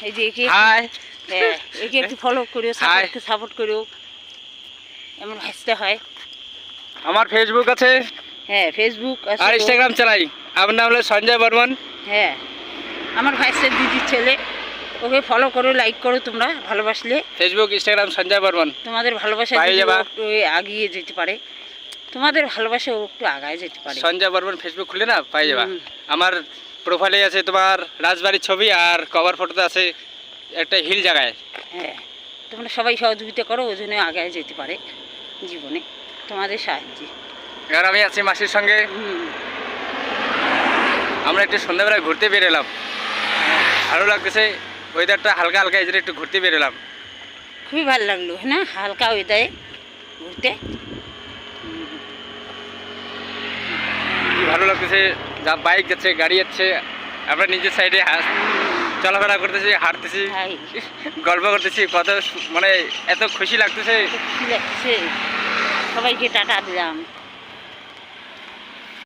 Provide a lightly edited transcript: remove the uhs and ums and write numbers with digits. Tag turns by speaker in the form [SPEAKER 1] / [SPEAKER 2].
[SPEAKER 1] এই যে একে
[SPEAKER 2] হাই
[SPEAKER 1] হ্যাঁ একে একটু ফলো করো, সাপোর্ট করো, এমন হাসতে হয়।
[SPEAKER 2] আমার ফেসবুক আছে,
[SPEAKER 1] হ্যাঁ ফেসবুক আছে
[SPEAKER 2] আর ইনস্টাগ্রাম চালাই। আমার নাম হলো সঞ্জয় বর্মন।
[SPEAKER 1] হ্যাঁ আমার ভাইসের দিদির ছেলে, ওকে ফলো করো, লাইক করো তোমরা ভালোবাসলে।
[SPEAKER 2] Facebook Instagram Sanjay Barman.
[SPEAKER 1] তোমাদের ভালোবাসা
[SPEAKER 2] পাই
[SPEAKER 1] যদি
[SPEAKER 2] যাবা।
[SPEAKER 1] ও একটু এগিয়ে যেতে পারে, তোমাদের ভালোবাসা ও একটু আগায় যেতে পারে।
[SPEAKER 2] সঞ্জয় বর্মন ফেসবুক খুলে না পাই যাবা। আমার প্রোফাইলে আছে তোমার রাজবাড়ির ছবি, আর কভার ফটোতে আছে একটা হিল জায়গায়।
[SPEAKER 1] হ্যাঁ তোমরা সবাই সহযোগিতা করো, ওই জন্য আগায় যেতে পারে জীবনে তোমাদের সাহায্যে।
[SPEAKER 2] এবার আমি আছি মাসির সঙ্গে। আমরা একটু সন্ধ্যাবেলায় ঘুরতে বেরোলাম, ভালো লাগতেছে ওয়েদারটা হালকা হালকা, এই জন্য একটু ঘুরতে বেরোলাম।
[SPEAKER 1] খুবই ভালো লাগলো না হালকা ওয়েদারে ঘুরতে,
[SPEAKER 2] কি ভালো লাগতেছে। যা বাইক যাচ্ছে, গাড়ি যাচ্ছে, আমরা নিজের সাইডে চলাফেরা করতেছি, হাঁটতেছি,
[SPEAKER 1] তাই
[SPEAKER 2] গল্প করতেছি, কত মানে এত খুশি লাগতেছে।
[SPEAKER 1] খুশি লাগছে। সবাইকে টাটা দিলাম।